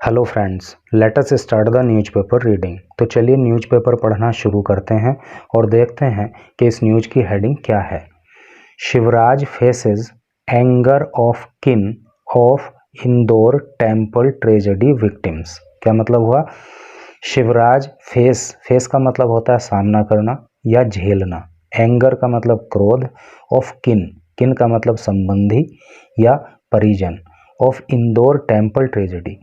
Hello friends, let us start the newspaper reading. तो चलिए newspaper पढ़ना शुरू करते हैं और देखते हैं कि इस न्यूज़ की हेडिंग क्या है। Shivraj faces anger of kin of Indore temple tragedy victims. क्या मतलब हुआ? शिवराज फेस का मतलब होता है सामना करना या झेलना। एंगर का मतलब क्रोध। ऑफ किन का मतलब संबंधी या परिजन। Of Indore temple tragedy,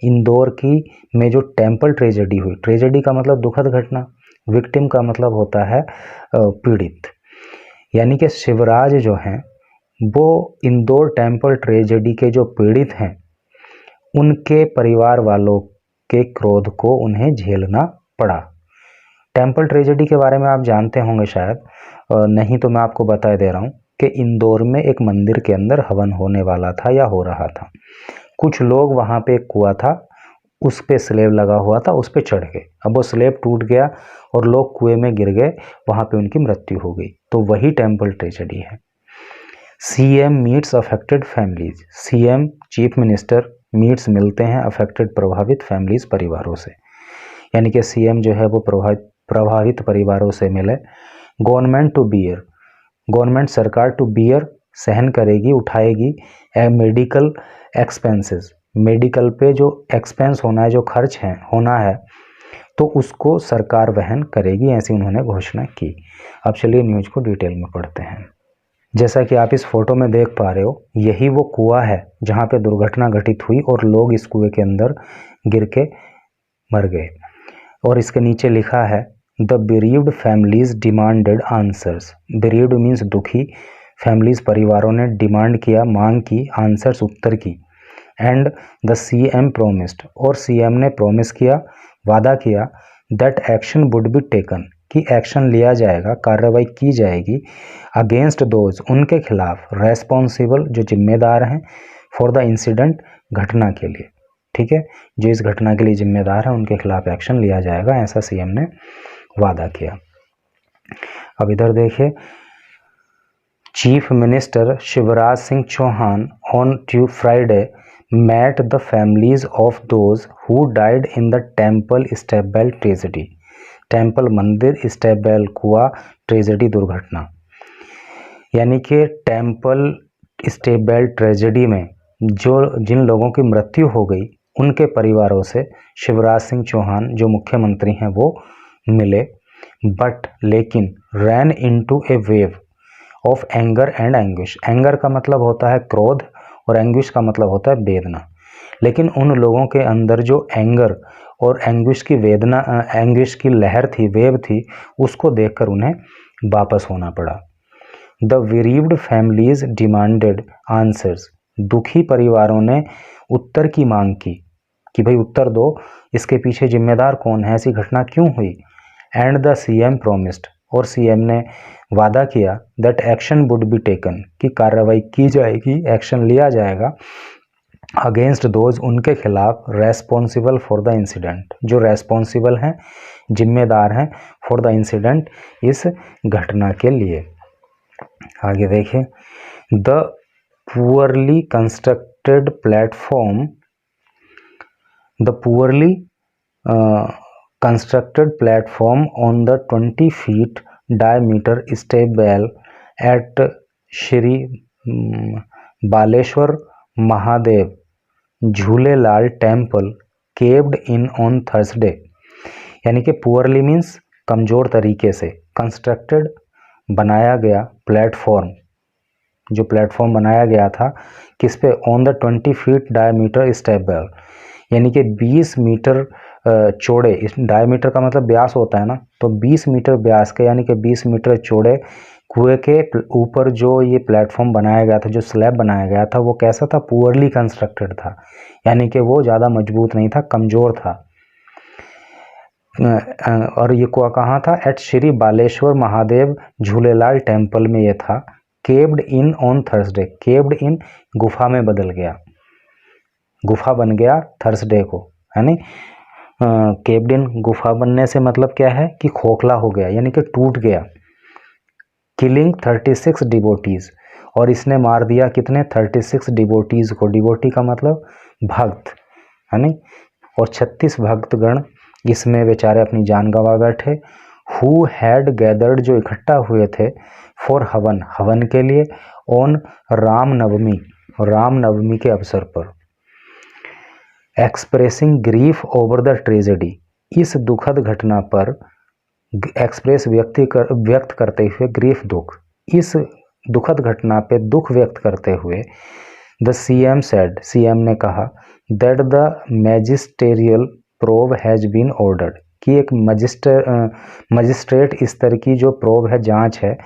Indore की में जो टेम्पल ट्रेजेडी हुई, ट्रेजेडी का मतलब दुखद घटना, विक्टिम का मतलब होता है पीड़ित। यानी कि शिवराज जो हैं वो इंदौर टेम्पल ट्रेजेडी के जो पीड़ित हैं उनके परिवार वालों के क्रोध को उन्हें झेलना पड़ा। टेम्पल ट्रेजेडी के बारे में आप जानते होंगे शायद, नहीं तो मैं आपको बता दे रहा हूँ कि इंदौर में एक मंदिर के अंदर हवन होने वाला था या हो रहा था। कुछ लोग वहाँ पे, एक कुआं था उस पे स्लेब लगा हुआ था, उस पे चढ़ गए। अब वो स्लेब टूट गया और लोग कुएं में गिर गए, वहाँ पे उनकी मृत्यु हो गई। तो वही टेम्पल ट्रेजेडी है। CM meets affected families, CM chief minister meets मिलते हैं अफेक्टेड प्रभावित फैमिलीज परिवारों से। यानी कि सीएम जो है वो प्रभावित परिवारों से मिले। गवर्नमेंट टू बियर, गवर्नमेंट सरकार टू बियर सहन करेगी, उठाएगी। मेडिकल एक्सपेंसेस, मेडिकल पे जो एक्सपेंस होना है, जो खर्च है होना है, तो उसको सरकार वहन करेगी, ऐसी उन्होंने घोषणा की। अब चलिए न्यूज़ को डिटेल में पढ़ते हैं। जैसा कि आप इस फोटो में देख पा रहे हो, यही वो कुआं है जहाँ पे दुर्घटना घटित हुई और लोग इस कुएं के अंदर गिर के मर गए। और इसके नीचे लिखा है the bereaved families demanded answers. Bereaved means दुखी, फैमिलीज परिवारों ने डिमांड किया, मांग की, आंसर्स उत्तर की। एंड द सीएम प्रोमिस्ड, और सीएम ने प्रोमिस किया, वादा किया, that action would be taken, कि एक्शन लिया जाएगा, कार्रवाई की जाएगी, अगेंस्ट दोज, उनके खिलाफ, रेस्पॉन्सिबल, जो जिम्मेदार हैं, फॉर द इंसिडेंट, घटना के लिए। ठीक है, जो इस घटना के लिए जिम्मेदार है उनके खिलाफ एक्शन लिया जाएगा, ऐसा सीएम ने वादा किया। अब इधर देखिए, chief minister Shivraj Singh Chauhan on Friday met the families of those who died in the temple stepwell tragedy, temple मंदिर स्टेपवेल कुआं ट्रेजेडी दुर्घटना। यानी कि टेम्पल स्टेपवेल ट्रेजेडी में जिन लोगों की मृत्यु हो गई उनके परिवारों से शिवराज सिंह चौहान जो मुख्यमंत्री हैं वो मिले। बट लेकिन ran into A wave of anger and anguish, anger का मतलब होता है क्रोध और एंग्विश का मतलब होता है वेदना। लेकिन उन लोगों के अंदर जो एंगर और एंग्विश की वेदना, एंग्विश की लहर थी, वेव थी, उसको देखकर उन्हें वापस होना पड़ा। The bereaved families demanded answers, दुखी परिवारों ने उत्तर की मांग की कि भाई उत्तर दो, इसके पीछे जिम्मेदार कौन है, ऐसी घटना क्यों हुई। एंड द सीएम प्रोमिस्ड, और सीएम ने वादा किया, that action would be taken, कि कार्रवाई की जाएगी, एक्शन लिया जाएगा, अगेंस्ट दोज, उनके खिलाफ, रेस्पॉन्सिबल फॉर द इंसिडेंट, जो रेस्पॉन्सिबल हैं, जिम्मेदार हैं, फॉर द इंसिडेंट, इस घटना के लिए। आगे देखें, the poorly constructed platform, the poorly constructed platform on the 20 feet diameter step-well at Shri Baleshwar Mahadev Jhulelal temple caved in on Thursday. यानी कि पुअरली मीन्स कमज़ोर तरीके से, कंस्ट्रक्टेड बनाया गया, प्लेटफॉर्म, जो प्लेटफॉर्म बनाया गया था किस पे, on the 20 feet diameter step-well, यानी कि 20 मीटर चौड़े, इस डायमीटर का मतलब व्यास होता है ना, तो 20 मीटर व्यास के, यानी कि 20 मीटर चौड़े कुएं के ऊपर जो ये प्लेटफॉर्म बनाया गया था, जो स्लैब बनाया गया था, वो कैसा था, पुअरली कंस्ट्रक्टेड था, यानी कि वो ज़्यादा मजबूत नहीं था, कमज़ोर था। और ये कुआं कहाँ था, एट श्री बालेश्वर महादेव झूलेलाल टेम्पल में ये था। Caved in on Thursday, caved in गुफा में बदल गया, गुफा बन गया थर्सडे को, यानी केव्ड इन गुफा बनने से मतलब क्या है कि खोखला हो गया, यानी कि टूट गया। किलिंग 36 डिवोटीज, और इसने मार दिया कितने, 36 डिवोटीज को। डिवोटी का मतलब भक्त, है नहीं, और 36 भक्तगण इसमें बेचारे अपनी जान गंवा बैठे। हु हैड गैदर्ड, जो इकट्ठा हुए थे, फॉर हवन, हवन के लिए, ऑन रामनवमी, रामनवमी के अवसर पर। Expressing grief over the tragedy, इस दुखद घटना पर एक्सप्रेस व्यक्त करते हुए, ग्रीफ दुख, इस दुखद घटना पे दुख व्यक्त करते हुए, द सीएम सेड, सीएम ने कहा, that the magisterial probe has been ordered, कि एक मजिस्ट्रेट स्तर की जो प्रोब है, जांच है,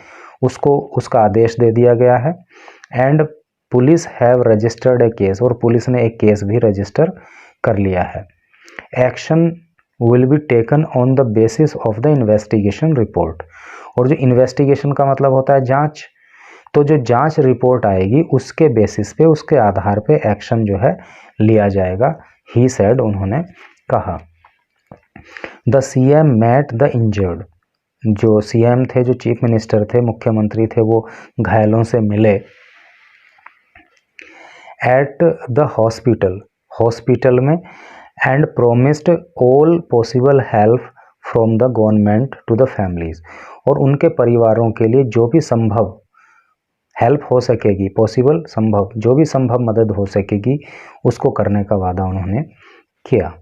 उसको उसका आदेश दे दिया गया है। And police have registered A case, और पुलिस ने एक केस भी रजिस्टर कर लिया है। Action will be taken on the basis of the investigation report, और जो इन्वेस्टिगेशन का मतलब होता है जांच, तो जो जांच रिपोर्ट आएगी उसके बेसिस पे, उसके आधार पे एक्शन जो है लिया जाएगा, ही सेड, उन्होंने कहा। The CM met the injured, जो सीएम थे, जो चीफ मिनिस्टर थे, मुख्यमंत्री थे, वो घायलों से मिले। एट द हॉस्पिटल, हॉस्पिटल में, and promised all possible help from the government to the families, और उनके परिवारों के लिए जो भी संभव हेल्प हो सकेगी, पॉसिबल संभव, जो भी संभव मदद हो सकेगी उसको करने का वादा उन्होंने किया।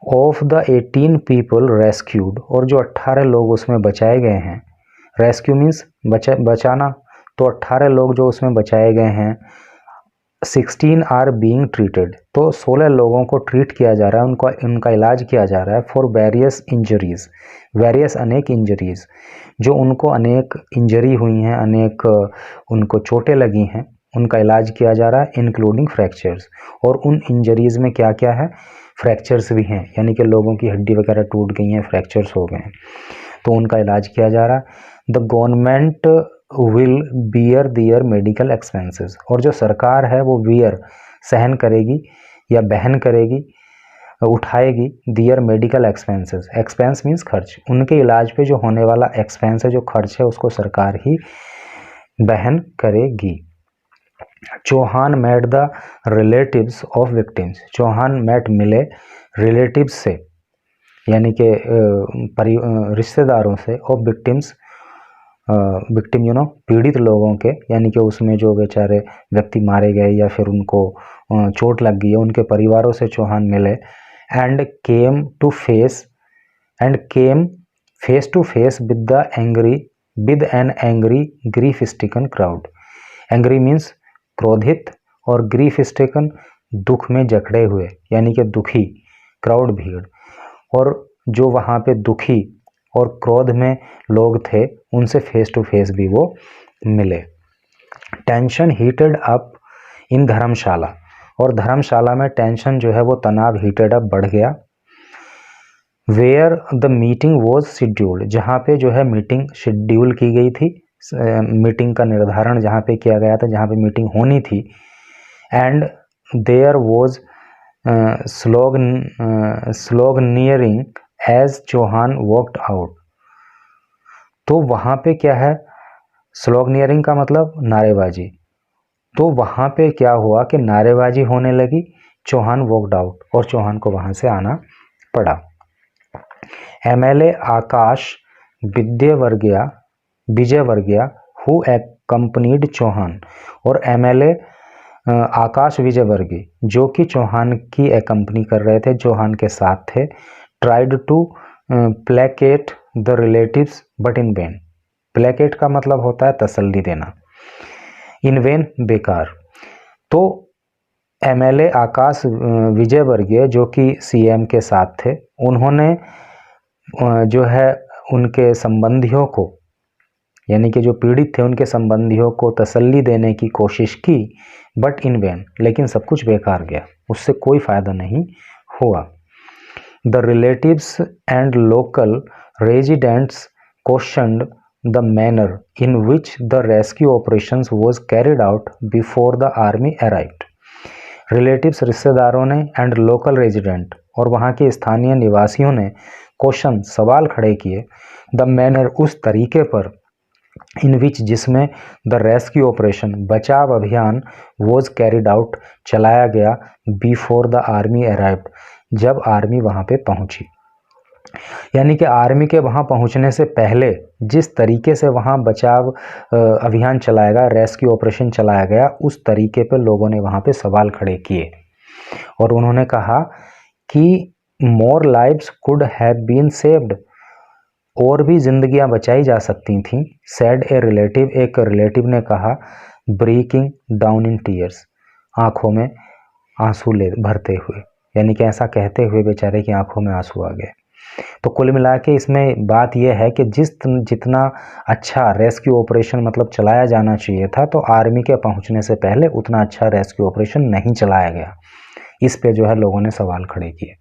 ऑफ द 18 पीपल रेस्क्यूड, और जो 18 लोग उसमें बचाए गए हैं, रेस्क्यू मीन्स बचाना, तो 18 लोग जो उसमें बचाए गए हैं, 16 आर बीइंग ट्रीटेड, तो 16 लोगों को ट्रीट किया जा रहा है, उनका इलाज किया जा रहा है, फॉर वेरियस इंजरीज, वेरियस अनेक इंजरीज, जो उनको अनेक इंजरी हुई हैं, अनेक उनको चोटें लगी हैं, उनका इलाज किया जा रहा है, इंक्लूडिंग फ्रैक्चर्स, और उन इंजरीज में क्या क्या है, फ्रैक्चर्स भी हैं, यानी कि लोगों की हड्डी वगैरह टूट गई हैं, फ्रैक्चर्स हो गए हैं, तो उनका इलाज किया जा रहा है। The government will bear their medical expenses, और जो सरकार है वो बियर सहन करेगी या बहन करेगी, उठाएगी, दियर मेडिकल एक्सपेंसेस, एक्सपेंस मीन्स खर्च, उनके इलाज पे जो होने वाला एक्सपेंस है, जो खर्च है, उसको सरकार ही बहन करेगी। Chauhan met the relatives of victims, Chauhan met मिले रिलेटिव्स से, यानी कि रिश्तेदारों से, of victims, victim you know, पीड़ित लोगों के, यानी कि उसमें जो बेचारे व्यक्ति मारे गए या फिर उनको चोट लग गई है, उनके परिवारों से चौहान मिले। And came face to face with an angry grief stricken crowd, angry means क्रोधित, और ग्रीफ स्टिकन दुख में जकड़े हुए, यानी कि दुखी, क्राउड भीड़, और जो वहाँ पे दुखी और क्रोध में लोग थे उनसे फेस टू फेस भी वो मिले। टेंशन हीटेड अप इन धर्मशाला, और धर्मशाला में टेंशन जो है वो तनाव हीटेड अप बढ़ गया। Where the meeting was scheduled, जहाँ पे जो है मीटिंग शेड्यूल की गई थी, मीटिंग का निर्धारण जहाँ पे किया गया था, जहाँ पे मीटिंग होनी थी। And there was sloganeering as Chouhan walked out, तो वहाँ पे क्या है, स्लोगनियरिंग का मतलब नारेबाजी, तो वहाँ पे क्या हुआ कि नारेबाजी होने लगी, चौहान वॉकड आउट, और चौहान को वहाँ से आना पड़ा। MLA Akash Vijayvargiya who accompanied Chouhan, और एमएलए आकाश विजयवर्गीय जो कि चौहान की एक्कम्पनी कर रहे थे, चौहान के साथ थे, tried to placate the relatives but in vain, placate का मतलब होता है तसल्ली देना, इन वेन बेकार। तो एमएलए आकाश विजयवर्गीय जो कि सीएम के साथ थे, उन्होंने जो है उनके संबंधियों को, यानी कि जो पीड़ित थे उनके संबंधियों को तसल्ली देने की कोशिश की, बट इन वेन, लेकिन सब कुछ बेकार गया, उससे कोई फायदा नहीं हुआ। The relatives and local residents questioned the manner in which the rescue operations was carried out before the army arrived, relatives रिश्तेदारों ने, एंड लोकल रेजिडेंट और वहाँ के स्थानीय निवासियों ने क्वेश्चन सवाल खड़े किए, द मैनर उस तरीके पर, इन विच जिसमें द रेस्क्यू ऑपरेशन बचाव अभियान वॉज कैरिड आउट चलाया गया बिफोर द आर्मी अराइव्ड जब आर्मी वहाँ पे पहुँची। यानी कि आर्मी के वहाँ पहुँचने से पहले जिस तरीके से वहाँ बचाव अभियान चलाया गया, रेस्क्यू ऑपरेशन चलाया गया, उस तरीके पे लोगों ने वहाँ पे सवाल खड़े किए और उन्होंने कहा कि more lives could have been saved, और भी जिंदगियां बचाई जा सकती थीं। सैड ए रिलेटिव, एक रिलेटिव ने कहा, ब्रेकिंग डाउन इन टीयर्स, आंखों में आंसू ले भरते हुए, यानी कि ऐसा कहते हुए बेचारे की आंखों में आंसू आ गए। तो कुल मिला के इसमें बात यह है कि जितना अच्छा रेस्क्यू ऑपरेशन मतलब चलाया जाना चाहिए था, तो आर्मी के पहुंचने से पहले उतना अच्छा रेस्क्यू ऑपरेशन नहीं चलाया गया। इस पे जो है लोगों ने सवाल खड़े किए।